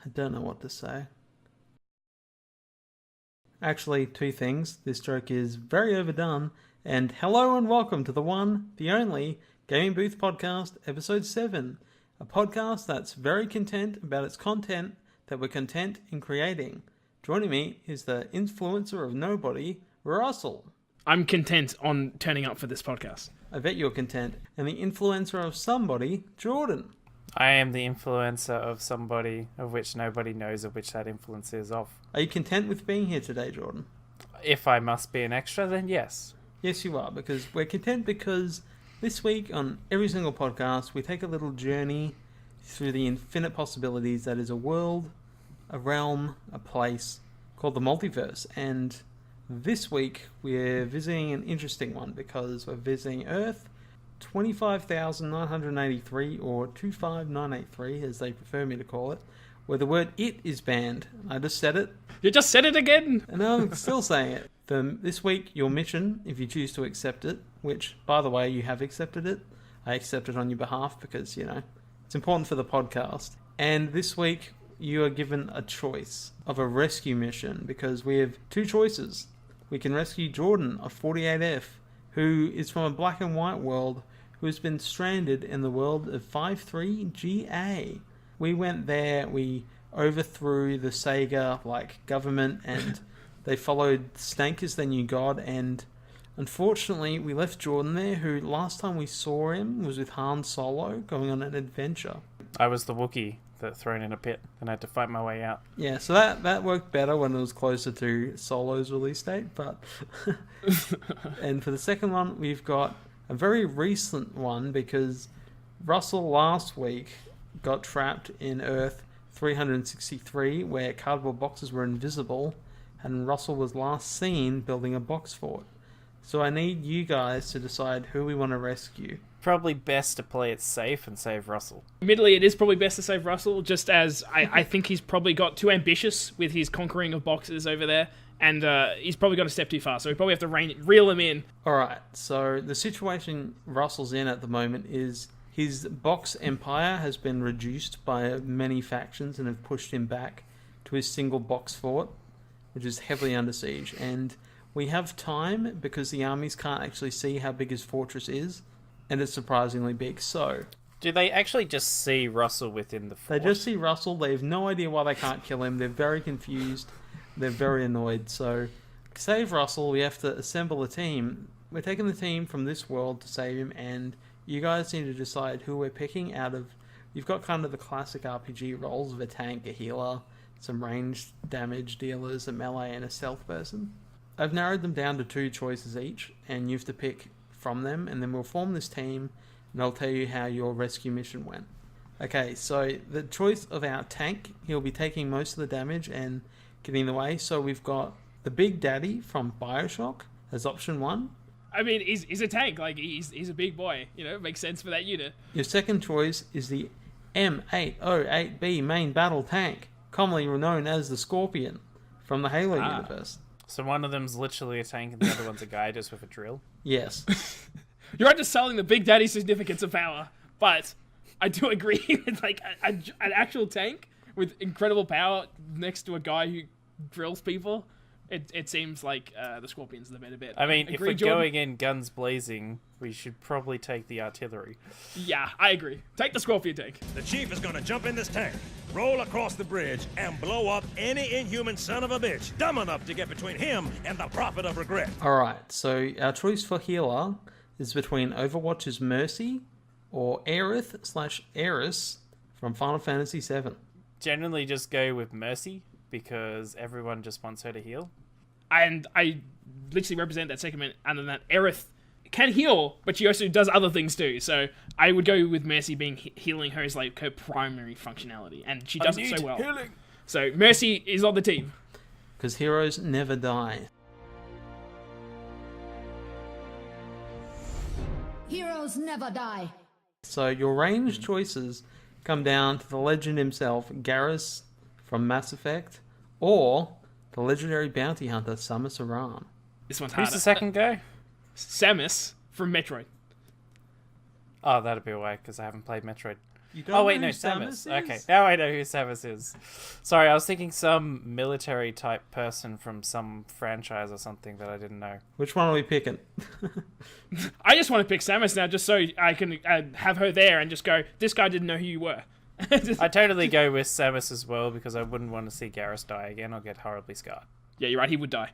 I don't know what to say. Actually, two things. This joke is very overdone. And hello and welcome to the one, the only, Gaming Booth Podcast, Episode 7. A podcast that's very content about its content that we're content in creating. Joining me is the influencer of nobody, Russell. I'm content on turning up for this podcast. I bet you're content. And the influencer of somebody, Jordan. I am the influencer of somebody of which nobody knows of which that influence is of. Are you content with being here today, Jordan? If I must be an extra, then yes. Yes, you are, because we're content because this week on every single podcast, we take a little journey through the infinite possibilities that is a world, a realm, a place called the multiverse. And this week, we're visiting an interesting one because we're visiting Earth 25,983 or 25983 as they prefer me to call it, where the word "it" is banned. I just said it. You just said it again! And I'm still saying it. This week, your mission, if you choose to accept it, which, by the way, you have accepted it. I accept it on your behalf because, it's important for the podcast. And this week, you are given a choice of a rescue mission because we have two choices. We can rescue Jordan of 48F, who is from a black and white world, who has been stranded in the world of 53GA. We went there, we overthrew the Sega government, and they followed Snake as their new god, and unfortunately we left Jordan there, who last time we saw him was with Han Solo going on an adventure. I was the Wookiee that thrown in a pit and I had to fight my way out. Yeah, so that worked better when it was closer to Solo's release date, but and for the second one we've got a very recent one because Russell last week got trapped in Earth 363 where cardboard boxes were invisible, and Russell was last seen building a box fort. So I need you guys to decide who we want to rescue. Probably best to play it safe and save Russell. Admittedly, it is probably best to save Russell, just as I think he's probably got too ambitious with his conquering of boxes over there, and he's probably got a step too far, so we probably have to reel him in. Alright, so the situation Russell's in at the moment is his box empire has been reduced by many factions and have pushed him back to his single box fort, which is heavily under siege. And we have time because the armies can't actually see how big his fortress is, and it's surprisingly big. So, do they actually just see Russell within the fort? They just see Russell. They have no idea why they can't kill him. They're very confused. They're very annoyed. So, to save Russell, we have to assemble a team. We're taking the team from this world to save him, and you guys need to decide who we're picking out of... You've got kind of the classic RPG roles of a tank, a healer, some ranged damage dealers, a melee, and a stealth person. I've narrowed them down to two choices each, and you have to pick from them, and then we'll form this team, and I'll tell you how your rescue mission went. Okay, so the choice of our tank, he'll be taking most of the damage and getting in the way. So we've got the Big Daddy from Bioshock as option 1. I mean, he's a tank, he's a big boy, it makes sense for that unit. Your second choice is the M808B main battle tank, commonly known as the Scorpion, from the Halo universe. So one of them's literally a tank and the other one's a guy just with a drill? Yes. You're underselling the Big Daddy's significance of power, but I do agree with an actual tank with incredible power next to a guy who drills people. It seems like the Scorpion's the better bet. I mean, agree, if we're Jordan? going in guns blazing, we should probably take the artillery. Yeah, I agree. Take the Scorpion tank. The chief is gonna jump in this tank, roll across the bridge, and blow up any inhuman son of a bitch dumb enough to get between him and the prophet of regret. Alright, so our choice for healer is between Overwatch's Mercy or Aerith/Aeris from Final Fantasy VII. Generally just go with Mercy, because everyone just wants her to heal. And I literally represent that segment, and then that Aerith can heal, but she also does other things too. So I would go with Mercy being healing her as her primary functionality, and she does it so well. Healing. So Mercy is on the team. Because heroes never die. Heroes never die. So your range choices come down to the legend himself, Garrus from Mass Effect, or the legendary bounty hunter, Samus Aran. This one's Who's harder. the second guy? Samus from Metroid. Oh, that'd be why, because I haven't played Metroid. You don't Oh know wait, who no, Samus. is? Okay, now I know who Samus is. Sorry, I was thinking some military type person from some franchise or something that I didn't know. Which one are we picking? I just want to pick Samus now, just so I can have her there and just go, this guy didn't know who you were. I totally go with Samus as well because I wouldn't want to see Garrus die again or get horribly scarred. Yeah, you're right, he would die.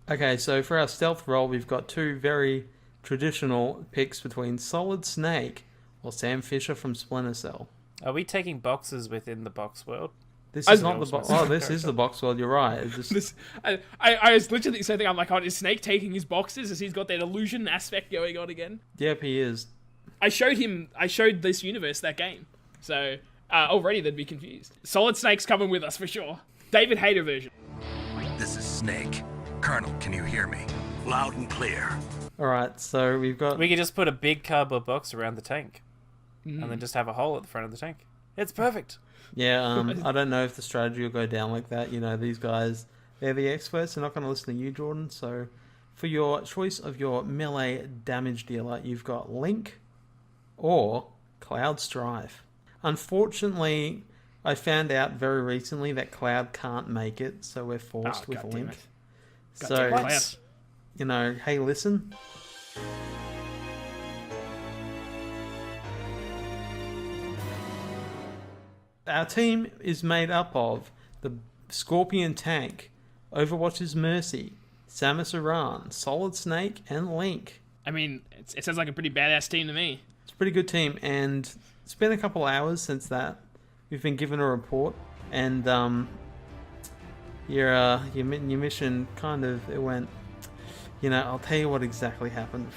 Okay, so for our stealth roll, we've got two very traditional picks between Solid Snake or Sam Fisher from Splinter Cell. Are we taking boxes within the box world? This is not the box. Oh, this is the box world. You're right. It's just... I was literally saying, I'm like, oh, is Snake taking his boxes? As he's got that illusion aspect going on again? Yep, he is. I showed this universe that game. So, already they'd be confused. Solid Snake's coming with us for sure. David Hayter version. This is Snake. Colonel, can you hear me? Loud and clear. All right, so we've got... We could just put a big cardboard box around the tank. And then just have a hole at the front of the tank. It's perfect. Yeah, I don't know if the strategy will go down like that. You know, these guys, they're the experts. They're not going to listen to you, Jordan. So for your choice of your melee damage dealer, you've got Link or Cloud Strife. Unfortunately, I found out very recently that Cloud can't make it, so we're forced with Link. So, you know, hey, listen. Our team is made up of the Scorpion Tank, Overwatch's Mercy, Samus Aran, Solid Snake, and Link. I mean, it sounds like a pretty badass team to me. It's a pretty good team, and it's been a couple hours since that. We've been given a report, and your mission kind of, it went, you know, I'll tell you what exactly happened.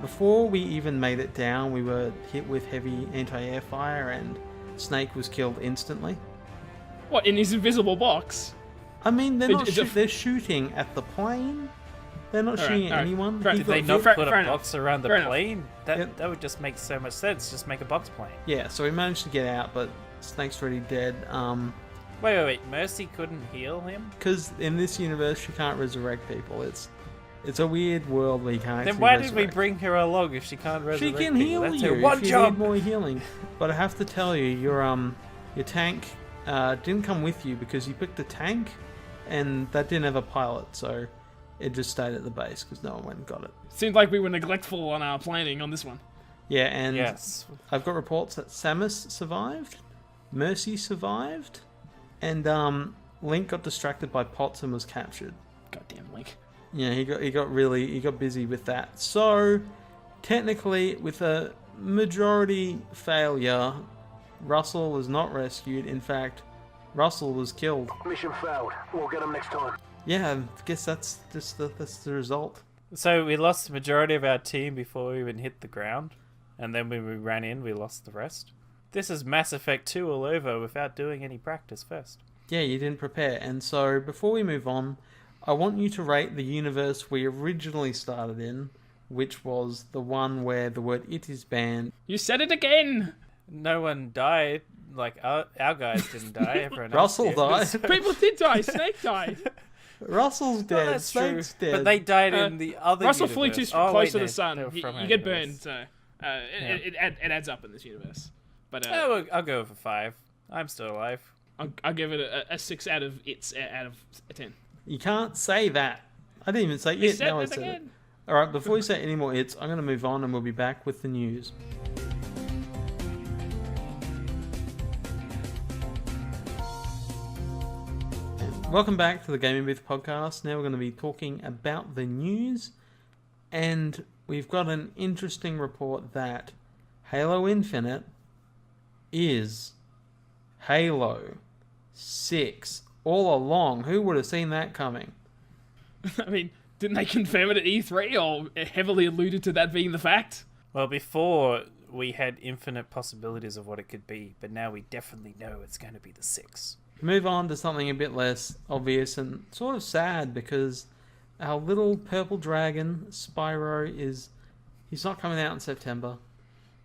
Before we even made it down, we were hit with heavy anti-air fire, and Snake was killed instantly. What, in his invisible box? I mean, they're shooting at the plane. They're not shooting at anyone. Did they not put a box around the Fair plane? That would just make so much sense. Just make a box plane. Yeah, so we managed to get out, but Snake's already dead. Wait. Mercy couldn't heal him? Because in this universe, she can't resurrect people. It's a weird world where you can't Then actually why resurrect. did we bring her along if she can't resurrect She can people? heal That's you her one if you job. need more healing. But I have to tell you, your tank didn't come with you because you picked a tank, and that didn't have a pilot, so it just stayed at the base because no one went and got it. Seemed like we were neglectful on our planning on this one. Yeah, and Yes. I've got reports that Samus survived, Mercy survived, and Link got distracted by Potts and was captured. Goddamn Link. Yeah, he got busy with that. So technically, with a majority failure, Russell was not rescued. In fact, Russell was killed. Mission failed. We'll get him next time. Yeah, I guess that's just that's the result. So we lost the majority of our team before we even hit the ground, and then when we ran in, we lost the rest. This is Mass Effect 2 all over without doing any practice first. Yeah, you didn't prepare. And so before we move on, I want you to rate the universe we originally started in, which was the one where the word "it" is banned. You said it again! No one died. Like, our guys didn't die. Everyone else Russell did. died. People did die. Snake died. Russell's Well, dead. that's true. Snake's dead. But they died in the other Russell universe. flew too Oh, close wait, to no, the sun. they were You from our get universe. burned, so it adds up in this universe. But I'll go with a 5. I'm still alive. I'll give it a 6 out of 10. You can't say that. I didn't even say You it. said Now I it said it. again. All right, before we say any more "it's," I'm going to move on, and we'll be back with the news. Welcome back to the Gaming Booth podcast. Now we're going to be talking about the news, and we've got an interesting report that Halo Infinite is Halo 6 all along. Who would have seen that coming? I mean, didn't they confirm it at E3 or heavily alluded to that being the fact? Well, before we had infinite possibilities of what it could be, but now we definitely know it's going to be the 6. Move on to something a bit less obvious and sort of sad, because our little purple dragon, Spyro, he's not coming out in September.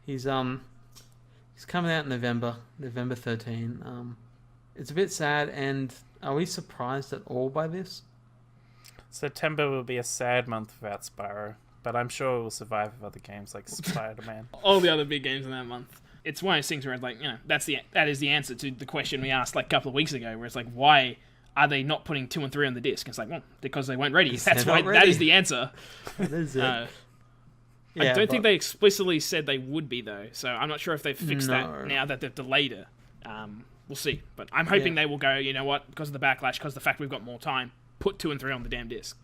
He's It's coming out in November 13. It's a bit sad, and are we surprised at all by this? September will be a sad month without Spyro, but I'm sure it will survive with other games like Spider-Man. All the other big games in that month. It's one of those things where it's like, that is the answer to the question we asked like a couple of weeks ago, where it's like, why are they not putting 2 and 3 on the disc? It's like, well, because they weren't ready. That's why. That is the answer. That is it. I don't think they explicitly said they would be, though, so I'm not sure if they've fixed that now that they've delayed it. We'll see. But I'm hoping they will go, you know what, because of the backlash, because of the fact we've got more time, put 2 and 3 on the damn disc.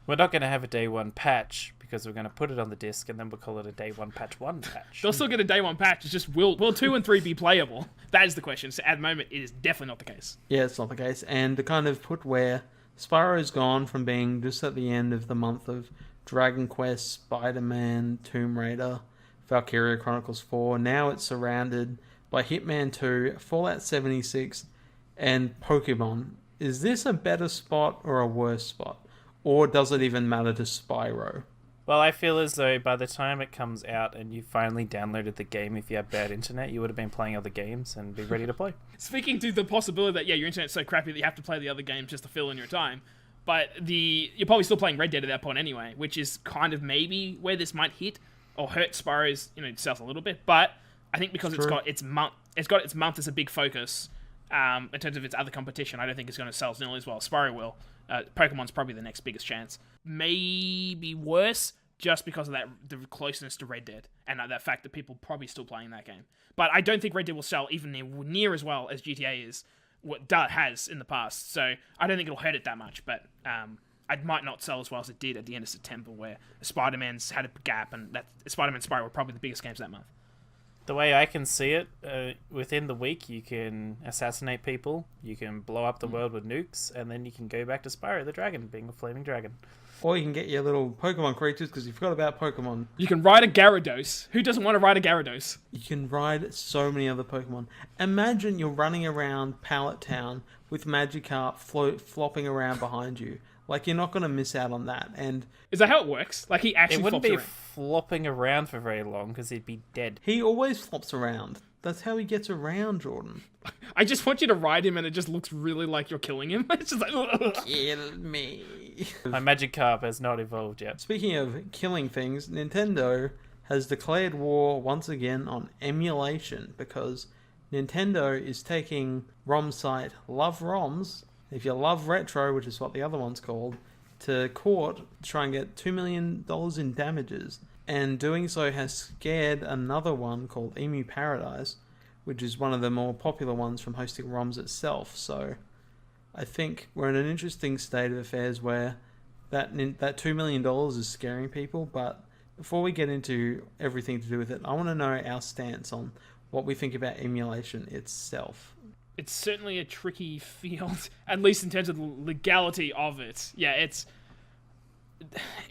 We're not going to have a day 1 patch, because we're going to put it on the disc, and then we'll call it a day 1 patch 1 patch. They'll still get a day 1 patch, it's just, will 2 and 3 be playable? That is the question. So at the moment, it is definitely not the case. Yeah, it's not the case. And to kind of put where Spyro's gone from being just at the end of the month of Dragon Quest, Spider-Man, Tomb Raider, Valkyria Chronicles 4. Now it's surrounded by Hitman 2, Fallout 76, and Pokemon. Is this a better spot or a worse spot? Or does it even matter to Spyro? Well, I feel as though by the time it comes out and you finally downloaded the game, if you have bad internet, you would have been playing other games and be ready to play. Speaking to the possibility that, your internet's so crappy that you have to play the other games just to fill in your time, but you're probably still playing Red Dead at that point anyway, which is kind of maybe where this might hit or hurt Spyro's itself a little bit. But I think because it's got its month as a big focus in terms of its other competition, I don't think it's going to sell as nearly as well. Spyro will. Pokemon's probably the next biggest chance. Maybe worse just because of the closeness to Red Dead and that fact that people are probably still playing that game. But I don't think Red Dead will sell even near as well as GTA is. What has in the past, so I don't think it'll hurt it that much, but it might not sell as well as it did at the end of September, where Spider-Man's had a gap, and that Spider-Man and Spyro were probably the biggest games that month. The way I can see it, within the week you can assassinate people, you can blow up the world with nukes, and then you can go back to Spyro the Dragon, being a flaming dragon. Or you can get your little Pokemon creatures, because you forgot about Pokemon. You can ride a Gyarados. Who doesn't want to ride a Gyarados? You can ride so many other Pokemon. Imagine you're running around Pallet Town with Magikarp flopping around behind you. Like, you're not going to miss out on that. And is that how it works? Like, he actually it wouldn't flops be around. flopping around for very long, because he'd be dead. He always flops around. That's how he gets around, Jordan. I just want you to ride him, and it just looks really like you're killing him. It's just like, ugh. Kill me. My Magikarp has not evolved yet. Speaking of killing things, Nintendo has declared war once again on emulation, because Nintendo is taking ROM site Love ROMs, if you love retro, which is what the other one's called, to court to try and get $2 million in damages. And doing so has scared another one called Emu Paradise, which is one of the more popular ones from hosting ROMs itself. So I think we're in an interesting state of affairs where that $2 million is scaring people. But before we get into everything to do with it, I want to know our stance on what we think about emulation itself. It's certainly a tricky field, at least in terms of the legality of it. Yeah,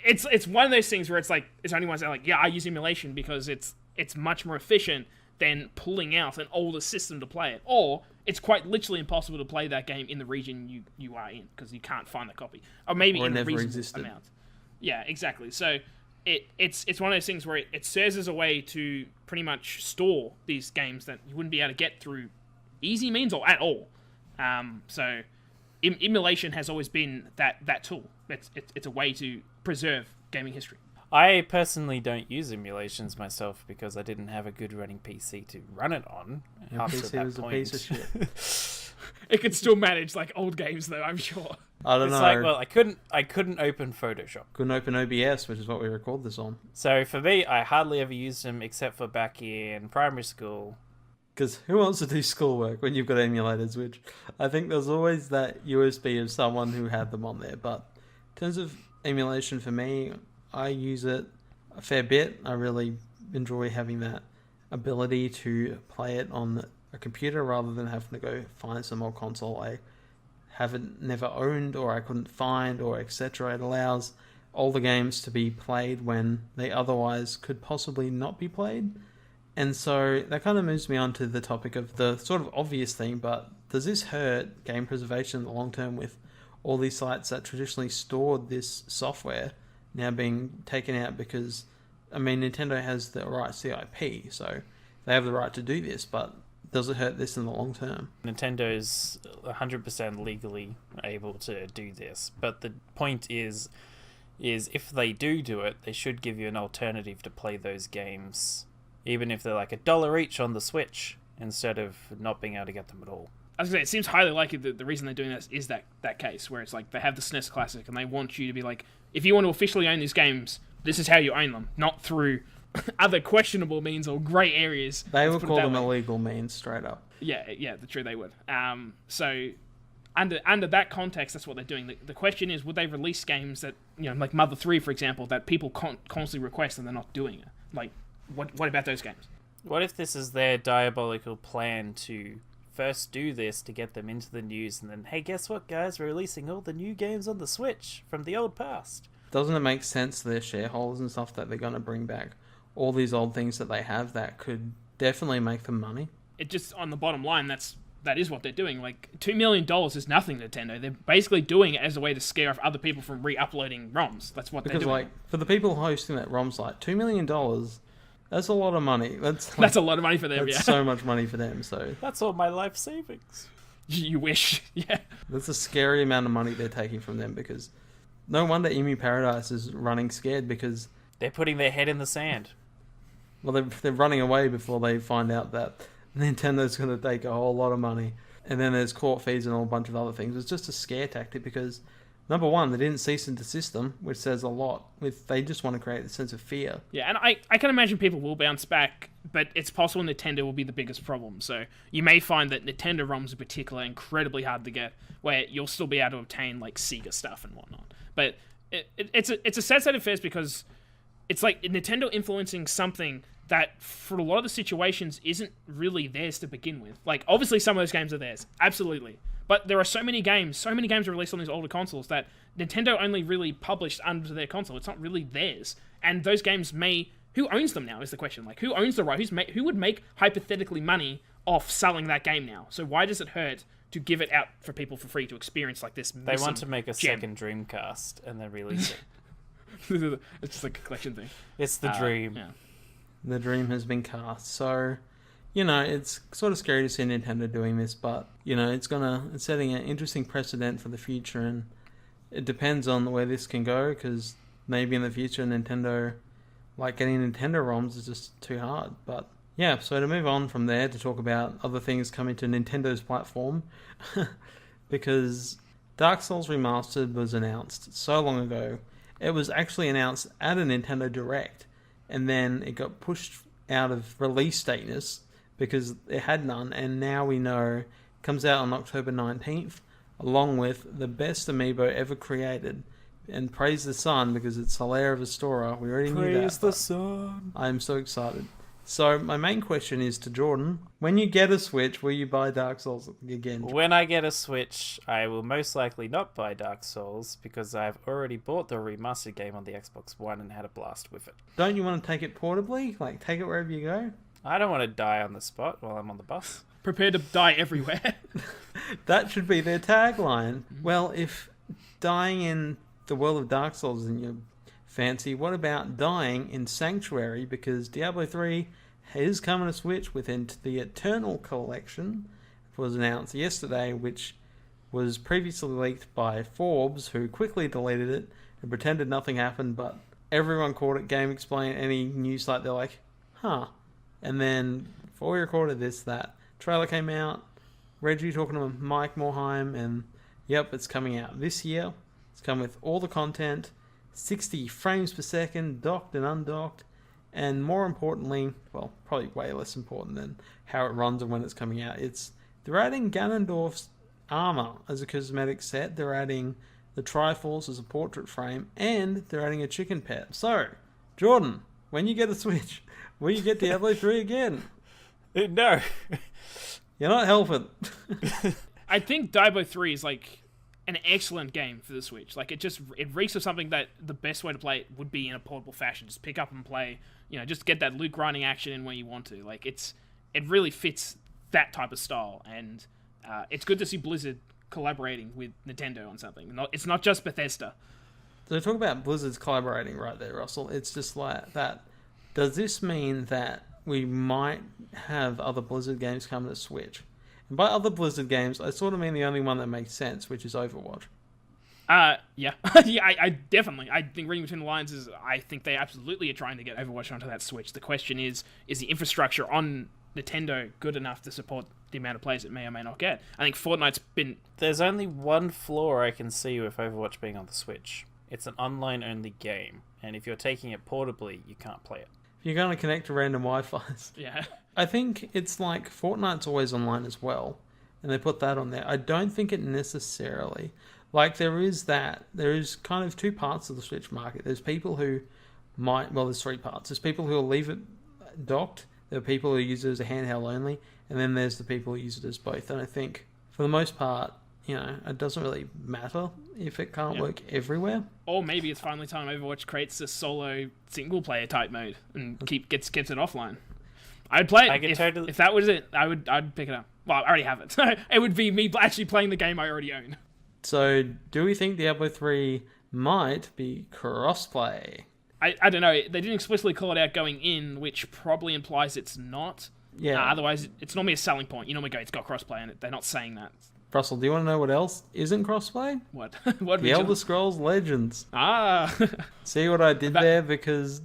it's one of those things where it's like, it's only ones that are like, yeah, I use emulation because it's much more efficient than pulling out an older system to play it. Or it's quite literally impossible to play that game in the region you are in because you can't find the copy. Or maybe in a reasonable amount. Yeah, exactly. So it's one of those things where it serves as a way to pretty much store these games that you wouldn't be able to get through easy means or at all. So emulation has always been that tool. It's a way to preserve gaming history. I personally don't use emulations myself because I didn't have a good running PC to run it on. Your PC was a piece of shit. It could still manage like old games though, I'm sure. I don't know. It's like, well, I couldn't open Photoshop. Couldn't open OBS, which is what we record this on. So for me, I hardly ever used them except for back in primary school. Because who wants to do schoolwork when you've got emulators, which I think there's always that USB of someone who had them on there. But in terms of emulation for me, I use it a fair bit. I really enjoy having that ability to play it on a computer rather than having to go find some old console I never owned or I couldn't find or etc. It allows older games to be played when they otherwise could possibly not be played. And so that kind of moves me on to the topic of the sort of obvious thing, but does this hurt game preservation in the long term with all these sites that traditionally stored this software now being taken out because, I mean, Nintendo has the rights to the IP, so they have the right to do this, but does it hurt this in the long term? Nintendo's 100% legally able to do this, but the point is if they do it, they should give you an alternative to play those games, even if they're like $1 each on the Switch, instead of not being able to get them at all. I was going to say, it seems highly likely that the reason they're doing this is that case, where it's like they have the SNES Classic and they want you to be like, if you want to officially own these games, this is how you own them, not through other questionable means or grey areas. They would call them illegal means, straight up. Yeah, true, they would. So under that context, that's what they're doing. The question is, would they release games that, like Mother 3, for example, that people constantly request and they're not doing it? Like, what about those games? What if this is their diabolical plan to first do this to get them into the news, and then, hey, guess what, guys? We're releasing all the new games on the Switch from the old past. Doesn't it make sense to their shareholders and stuff that they're going to bring back all these old things that they have that could definitely make them money? It just, on the bottom line, that is what they're doing. Like, $2 million is nothing to Nintendo. They're basically doing it as a way to scare off other people from re-uploading ROMs. That's what they're doing. Because, for the people hosting that ROM site, $2 million, that's a lot of money. That's a lot of money for them, that's so much money for them, so... That's all my life savings. You wish, yeah. That's a scary amount of money they're taking from them, because no wonder Emu Paradise is running scared, because... They're putting their head in the sand. Well, they're running away before they find out that Nintendo's going to take a whole lot of money. And then there's court fees and a whole bunch of other things. It's just a scare tactic because, number one, they didn't cease and desist them, which says a lot. They just want to create a sense of fear. Yeah, and I can imagine people will bounce back, but it's possible Nintendo will be the biggest problem. So you may find that Nintendo ROMs in particular are incredibly hard to get, where you'll still be able to obtain like Sega stuff and whatnot. But it's a sad state of affairs because it's like Nintendo influencing something that for a lot of the situations isn't really theirs to begin with. Like, obviously some of those games are theirs, absolutely. But there are so many games are released on these older consoles that Nintendo only really published under their console. It's not really theirs. And those games who owns them now is the question. Like, who owns the right? Who would make, hypothetically, money off selling that game now? So why does it hurt to give it out for people for free to experience like this? They want to make a second Dreamcast and then release it. It's just like a collection thing. It's the dream. Yeah. The dream has been cast. So, it's sort of scary to see Nintendo doing this, but, it's setting an interesting precedent for the future, and it depends on where this can go, because maybe in the future Nintendo, getting Nintendo ROMs is just too hard. But, yeah, so to move on from there to talk about other things coming to Nintendo's platform, because Dark Souls Remastered was announced so long ago. It was actually announced at a Nintendo Direct, and then it got pushed out of release status because it had none, and now we know it comes out on October 19th, along with the best amiibo ever created. And praise the sun, because it's Hilaire of Astora. We already knew that. Praise the sun. I'm so excited. So my main question is to Jordan. When you get a Switch, will you buy Dark Souls again? When I get a Switch, I will most likely not buy Dark Souls because I've already bought the remastered game on the Xbox One and had a blast with it. Don't you want to take it portably? Take it wherever you go? I don't want to die on the spot while I'm on the bus. Prepare to die everywhere. That should be their tagline. Well, if dying in the world of Dark Souls isn't your fancy, what about dying in Sanctuary? Because Diablo 3 is coming to Switch within the Eternal Collection. It was announced yesterday, which was previously leaked by Forbes, who quickly deleted it and pretended nothing happened, but everyone caught it. Game Explain, any news site, they're like, huh. And then, before we recorded this, that trailer came out, Reggie talking to Mike Morheim, and yep, it's coming out this year. It's come with all the content, 60 frames per second, docked and undocked, and more importantly, well, probably way less important than how it runs and when it's coming out, they're adding Ganondorf's armor as a cosmetic set, they're adding the Triforce as a portrait frame, and they're adding a chicken pet. So, Jordan, when you get a Switch, will you get Diablo 3 again? No. You're not helping. I think Diablo 3 is an excellent game for the Switch. It reeks of something that the best way to play it would be in a portable fashion. Just pick up and play, just get that loot grinding action in where you want to. It really fits that type of style, and it's good to see Blizzard collaborating with Nintendo on something. It's not just Bethesda. So talk about Blizzard's collaborating right there, Russell. It's just like that. Does this mean that we might have other Blizzard games coming to Switch. And by other Blizzard games, I sort of mean the only one that makes sense, which is Overwatch. Yeah. yeah, I definitely. I think reading between the lines is I think they absolutely are trying to get Overwatch onto that Switch. The question is the infrastructure on Nintendo good enough to support the amount of players it may or may not get? I think Fortnite's been... There's only one flaw I can see with Overwatch being on the Switch. It's an online-only game, and if you're taking it portably, you can't play it. You're going to connect to random Wi-Fis. Yeah. I think it's like Fortnite's always online as well, and they put that on there. I don't think it necessarily... Like, there is kind of two parts of the Switch market. There's people who might... Well, there's three parts. There's people who will leave it docked. There are people who use it as a handheld only. And then there's the people who use it as both. And I think, for the most part, it doesn't really matter if it can't work everywhere. Or maybe it's finally time Overwatch creates a solo single-player type mode and keeps it offline. I'd play it. If that was it, I'd pick it up. Well, I already have it. So it would be me actually playing the game I already own. So, do we think Diablo 3 might be crossplay? I don't know. They didn't explicitly call it out going in, which probably implies it's not. Yeah. Otherwise, it's normally a selling point. You normally go, it's got crossplay, and they're not saying that. Russell, do you want to know what else isn't crossplay? What? What? The Elder Scrolls Legends. Ah. See what I did there? Because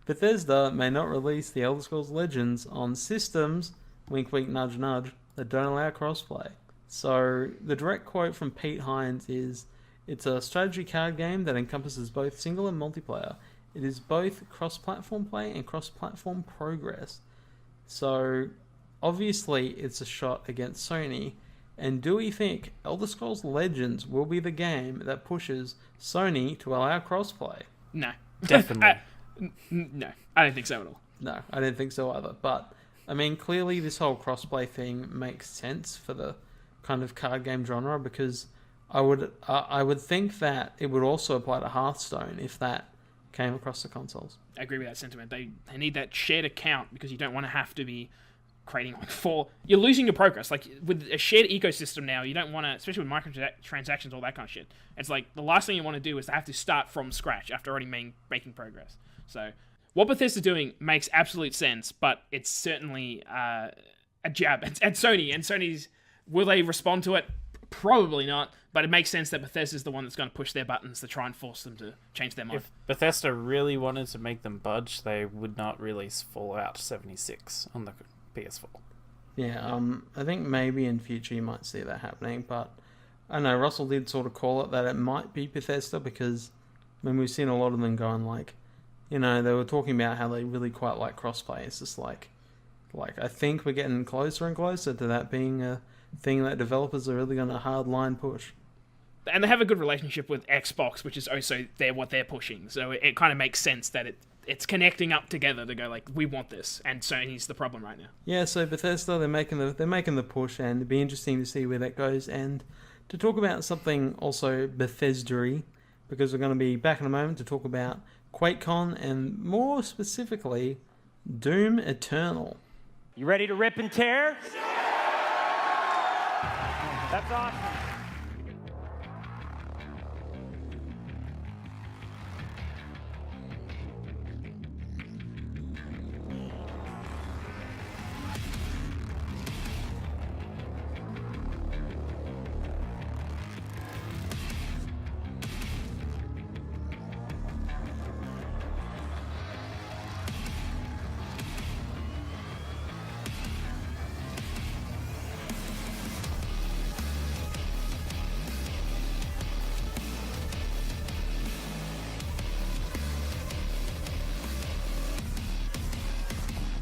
Bethesda may not release the Elder Scrolls Legends on systems, wink wink nudge nudge, that don't allow crossplay. So, the direct quote from Pete Hines is, "It's a strategy card game that encompasses both single and multiplayer. It is both cross-platform play and cross-platform progress." So, obviously, it's a shot against Sony. And do we think Elder Scrolls Legends will be the game that pushes Sony to allow crossplay? No. Definitely. No, I don't think so at all. No, I didn't think so either. But, I mean, clearly this whole crossplay thing makes sense for the kind of card game genre, because I would think that it would also apply to Hearthstone if that came across the consoles. I agree with that sentiment. They need that shared account, because you don't want to have to be creating like four. You're losing your progress. Like with a shared ecosystem now, you don't want to, especially with microtransactions, all that kind of shit. It's like the last thing you want to do is to have to start from scratch after already making progress. So what Bethesda's doing makes absolute sense, but it's certainly a jab at Sony. And Sony's, will they respond to it? Probably not, but it makes sense that Bethesda's the one that's going to push their buttons to try and force them to change their mind. If Bethesda really wanted to make them budge, they would not release Fallout 76 on the PS4. Yeah, I think maybe in future you might see that happening, but I don't know, Russell did sort of call it that it might be Bethesda, because we've seen a lot of them going like, they were talking about how they really quite like crossplay. It's just like I think we're getting closer and closer to that being a thing that developers are really going to hard line push. And they have a good relationship with Xbox, which is also what they're pushing. So it kind of makes sense that it's connecting up together to go like, we want this, and Sony's the problem right now. Yeah, so Bethesda, they're making the push, and it'd be interesting to see where that goes. And to talk about something also Bethesda-y, because we're going to be back in a moment to talk about Quakecon, and more specifically, Doom Eternal. You ready to rip and tear? That's awesome.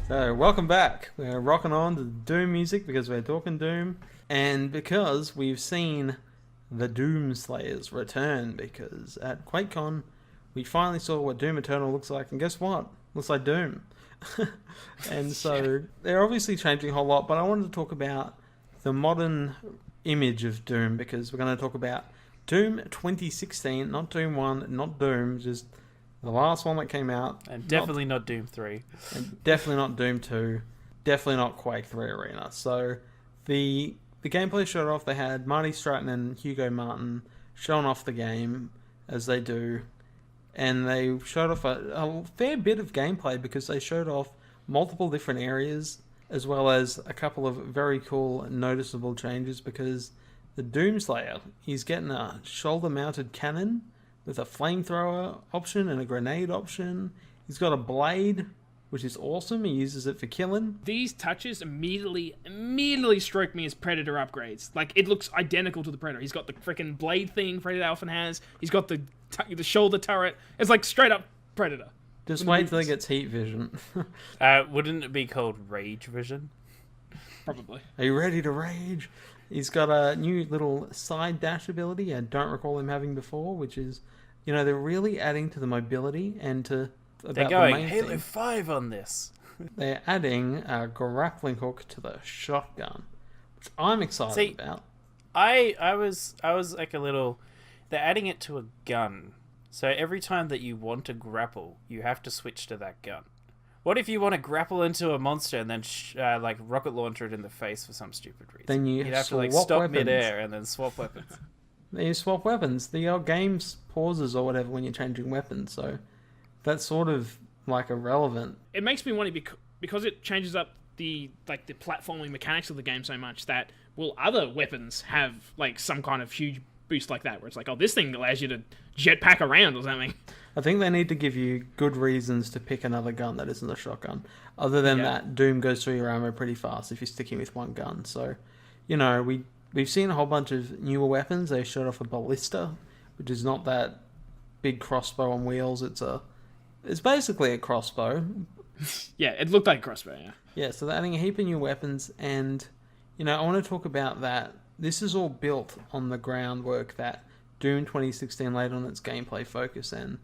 So, welcome back. We're rocking on to Doom music because we're talking Doom, and because we've seen the Doom Slayers return, because at QuakeCon we finally saw what Doom Eternal looks like, and guess what? Looks like Doom. And so they're obviously changing a whole lot, but I wanted to talk about the modern image of Doom, because we're going to talk about Doom 2016, not Doom 1, not Doom, just the last one that came out. And definitely not Doom 3. And definitely not Doom 2. Definitely not Quake 3 Arena. So the gameplay showed off. They had Marty Stratton and Hugo Martin showing off the game, as they do. And they showed off a fair bit of gameplay, because they showed off multiple different areas, as well as a couple of very cool noticeable changes, because the Doomslayer, he's getting a shoulder-mounted cannon with a flamethrower option and a grenade option. He's got a blade, which is awesome. He uses it for killing. These touches immediately stroke me as Predator upgrades. Like, it looks identical to the Predator. He's got the freaking blade thing Predator often has. He's got the shoulder turret. It's like straight up Predator. Just wait till he gets heat vision. Wouldn't it be called Rage Vision? Probably. Are you ready to rage? He's got a new little side dash ability I don't recall him having before, which is, they're really adding to the mobility and to They're going Halo 5 on this. They're adding a grappling hook to the shotgun, which I'm excited about. I was like a little... They're adding it to a gun. So every time that you want to grapple, you have to switch to that gun. What if you want to grapple into a monster and then rocket launcher it in the face for some stupid reason? Then you'd have to swap stop weapons. midair and then swap weapons. You swap weapons. The old game pauses or whatever when you're changing weapons, so that's sort of like irrelevant. It makes me wonder because it changes up the platforming mechanics of the game so much that will other weapons have like some kind of huge boost like that, where it's like, oh, this thing allows you to jetpack around or something. I think they need to give you good reasons to pick another gun that isn't a shotgun. Other than that, Doom goes through your ammo pretty fast if you're sticking with one gun. So, we've seen a whole bunch of newer weapons. They showed off a ballista, which is not that big crossbow on wheels. It's basically a crossbow. Yeah, it looked like a crossbow, yeah. Yeah, so they're adding a heap of new weapons, and, I want to talk about that. This is all built on the groundwork that Doom 2016 laid on its gameplay focus, and,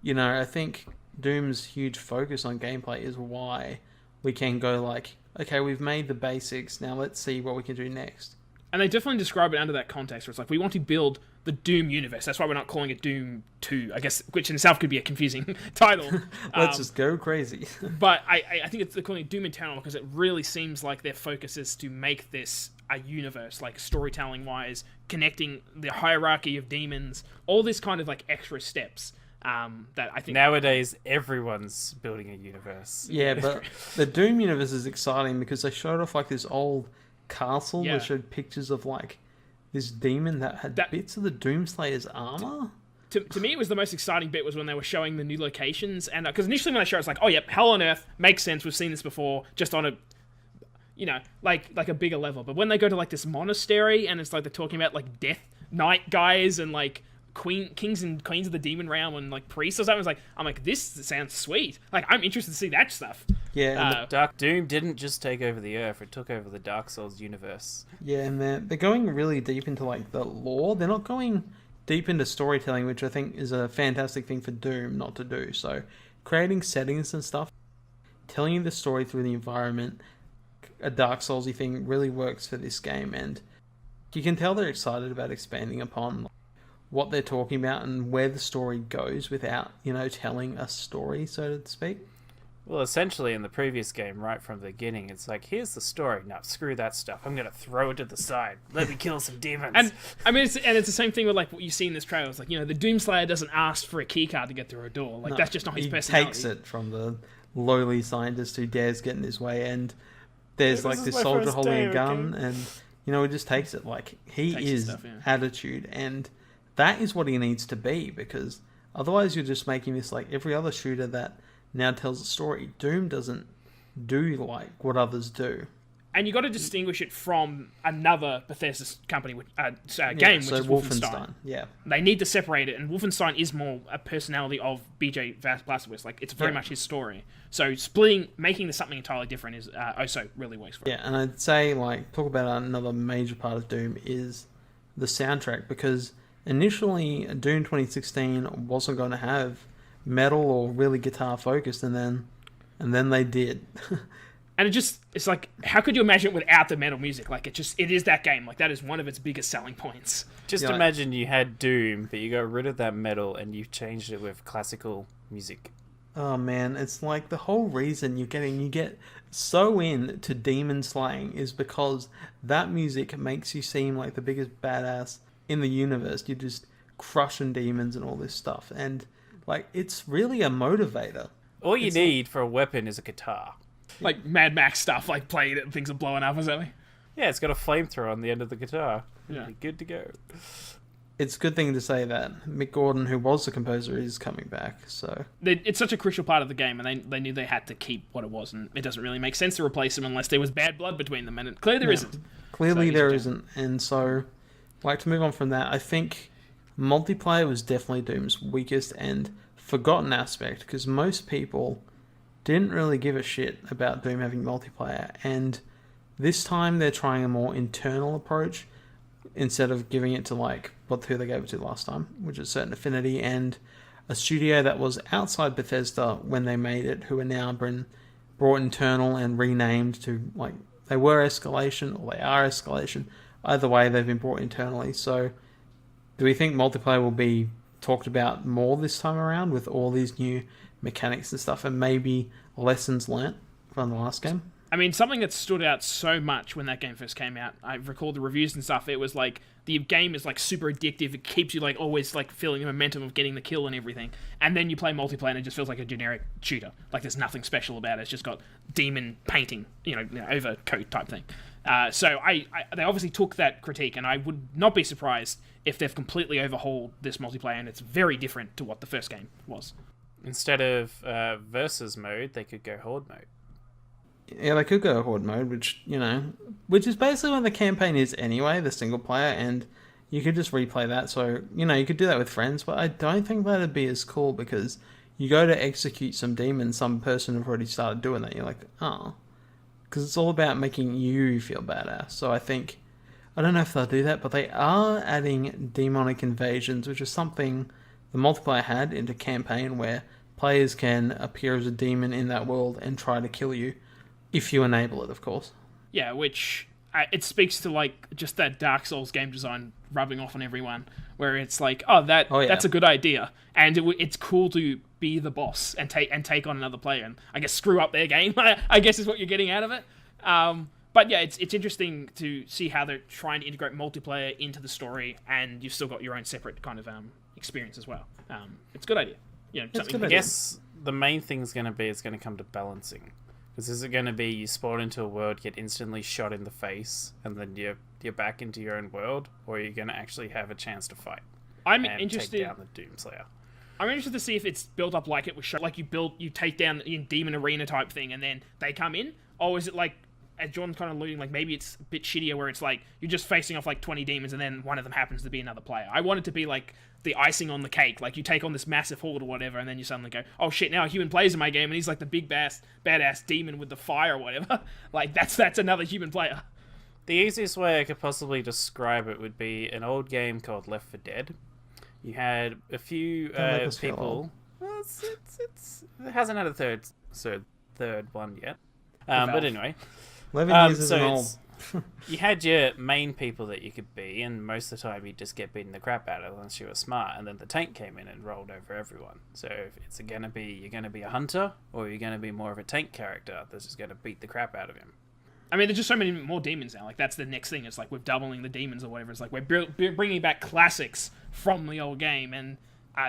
I think Doom's huge focus on gameplay is why we can go like, okay, we've made the basics, now let's see what we can do next. And they definitely describe it under that context, where it's like, we want to build the Doom universe. That's why we're not calling it Doom 2, I guess, which in itself could be a confusing title. Let's just go crazy. But I think they're calling it Doom Eternal because it really seems like their focus is to make this a universe, like storytelling-wise, connecting the hierarchy of demons, all this kind of like extra steps that I think... Nowadays, everyone's building a universe. Yeah, but the Doom universe is exciting because they showed off like this old castle that showed pictures of like this demon that had bits of the Doomslayer's armor. To me, it was the most exciting bit was when they were showing the new locations, and because initially when they showed, it's like, oh yep, Hell on Earth makes sense. We've seen this before, just on a, like a bigger level. But when they go to like this monastery, and it's like they're talking about like Death Knight guys and like kings and queens of the demon realm and like priests or something, I'm like, this sounds sweet. Like, I'm interested to see that stuff. Yeah, Dark Doom didn't just take over the Earth; it took over the Dark Souls universe. Yeah, and they're going really deep into like the lore. They're not going deep into storytelling, which I think is a fantastic thing for Doom not to do. So, creating settings and stuff, telling you the story through the environment, a Dark Soulsy thing really works for this game, and you can tell they're excited about expanding upon what they're talking about and where the story goes without, telling a story, so to speak. Well, essentially, in the previous game, right from the beginning, it's like, here's the story. Now, screw that stuff. I'm going to throw it to the side. Let me kill some demons. And, I mean, it's the same thing with, like, what you see in this trailer. It's like, the Doomslayer doesn't ask for a keycard to get through a door. Like, that's just not his personality. He takes it from the lowly scientist who dares get in his way, and there's, like, this soldier holding a gun, and, he just takes it. Like, he is attitude, and that is what he needs to be, because otherwise you're just making this like every other shooter that now tells a story. Doom doesn't do like what others do. And you got to distinguish it from another Bethesda company game, which is Wolfenstein. Yeah, they need to separate it, and Wolfenstein is more a personality of BJ Blazkowicz. Like, it's very much his story. So making this something entirely different is also really works for it. Yeah, and I'd say like talk about another major part of Doom is the soundtrack, because initially, Doom 2016 wasn't going to have metal or really guitar focused, and then they did. And it's like, how could you imagine it without the metal music? Like, it is that game. Like, that is one of its biggest selling points. Just imagine you had Doom, but you got rid of that metal and you changed it with classical music. Oh man, it's like the whole reason you get so into demon slaying is because that music makes you seem like the biggest badass in the universe. You're just crushing demons and all this stuff, and like it's really a motivator. All you need for a weapon is a guitar. like Mad Max stuff, like playing it and things are blowing up or something. Yeah, it's got a flamethrower on the end of the guitar. Yeah. Good to go. It's a good thing to say that Mick Gordon, who was the composer, is coming back. So It's such a crucial part of the game, and they knew they had to keep what it was, and it doesn't really make sense to replace them unless there was bad blood between them, and clearly there isn't. Clearly So there he's a isn't. And so, like, to move on from that, I think multiplayer was definitely Doom's weakest and forgotten aspect, because most people didn't really give a shit about Doom having multiplayer, and this time they're trying a more internal approach instead of giving it to who they gave it to last time, which is Certain Affinity, and a studio that was outside Bethesda when they made it, who are now been brought internal and renamed to, they were Escalation or they are Escalation. Either way, they've been brought internally. So do we think multiplayer will be talked about more this time around with all these new mechanics and stuff, and maybe lessons learnt from the last game? I mean, something that stood out so much when that game first came out, I recall the reviews and stuff, it was like, the game is super addictive, it keeps you always feeling the momentum of getting the kill and everything, and then you play multiplayer and it just feels like a generic shooter, there's nothing special about it, it's just got demon painting, overcoat type thing. So they obviously took that critique, and I would not be surprised if they've completely overhauled this multiplayer, and it's very different to what the first game was. Instead of versus mode, they could go horde mode. Yeah, they could go horde mode, which is basically what the campaign is anyway, the single player, and you could just replay that. So, you could do that with friends, but I don't think that'd be as cool, because you go to execute some demon, some person have already started doing that. You're like, oh. Because it's all about making you feel badass. So I don't know if they'll do that, but they are adding demonic invasions, which is something the multiplayer had into campaign, where players can appear as a demon in that world and try to kill you. If you enable it, of course. Yeah, which it speaks to just that Dark Souls game design rubbing off on everyone, where it's that's a good idea, and it's cool to be the boss and take on another player, and I guess screw up their game. I guess is what you're getting out of it. But yeah, it's interesting to see how they're trying to integrate multiplayer into the story, and you've still got your own separate kind of experience as well. It's a good idea. I guess the main thing's going to come to balancing. Because is it going to be you spawn into a world, get instantly shot in the face, and then you're back into your own world, or are you going to actually have a chance to fight? I'm and interested. Take down the Doomslayer. I'm interested to see if it's built up like it was shown. You take down in Demon Arena type thing, and then they come in, or is it as John's kind of alluding, maybe it's a bit shittier, where it's you're just facing off 20 demons, and then one of them happens to be another player. I want it to be the icing on the cake. You take on this massive horde or whatever, and then you suddenly go, oh shit, now a human plays in my game, and he's the big badass demon with the fire or whatever. That's another human player. The easiest way I could possibly describe it would be an old game called Left 4 Dead. You had a few people. Well, it hasn't had a third one yet. But anyway. 11 years isn't old. You had your main people that you could be, and most of the time you just get beaten the crap out of unless you were smart, and then the tank came in and rolled over everyone. So if it's you're going to be a hunter, or you're going to be more of a tank character that's just going to beat the crap out of him. I mean, there's just so many more demons now. That's the next thing. It's we're doubling the demons or whatever. It's we're bringing back classics from the old game, and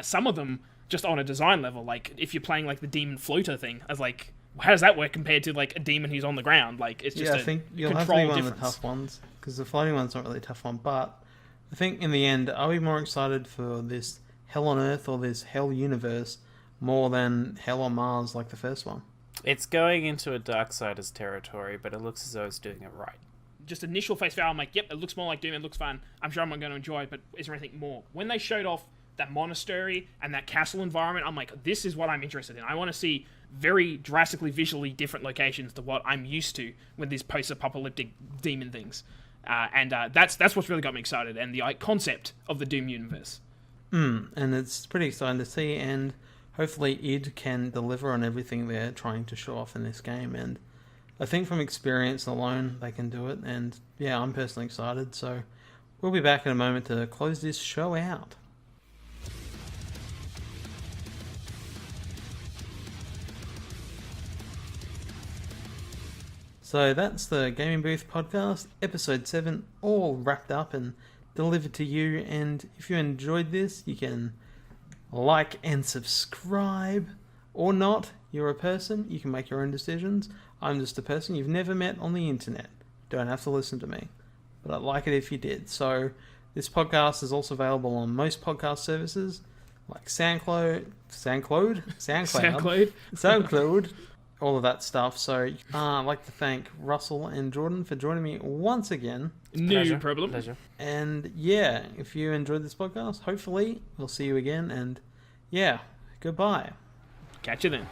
some of them just on a design level. If you're playing the demon floater thing, I was how does that work compared to a demon who's on the ground? It's just I think you'll have to be one of the tough ones, because the floating one's not really a tough one. But I think in the end, are we more excited for this Hell on Earth or this Hell universe more than Hell on Mars like the first one? It's going into a Darksiders territory, but it looks as though it's doing it right. Just initial face value, I'm yep, it looks more like Doom, it looks fun. I'm sure I'm going to enjoy it, but is there anything more? When they showed off that monastery and that castle environment, I'm this is what I'm interested in. I want to see very drastically visually different locations to what I'm used to with these post-apocalyptic demon things. And that's what's really got me excited, and the concept of the Doom universe. And it's pretty exciting to see, and hopefully id can deliver on everything they're trying to show off in this game, and I think from experience alone they can do it, and yeah, I'm personally excited. So we'll be back in a moment to close this show out. So that's the Gaming Booth Podcast, episode 7, all wrapped up and delivered to you. And if you enjoyed this, you can like and subscribe, or not. You're a person, you can make your own decisions. I'm just a person you've never met on the internet. You don't have to listen to me, but I'd like it if you did. So this podcast is also available on most podcast services like SoundCloud, all of that stuff. So I'd like to thank Russell and Jordan for joining me once again. No problem. Pleasure. And yeah, if you enjoyed this podcast, hopefully we'll see you again. And yeah, goodbye. Catch you then.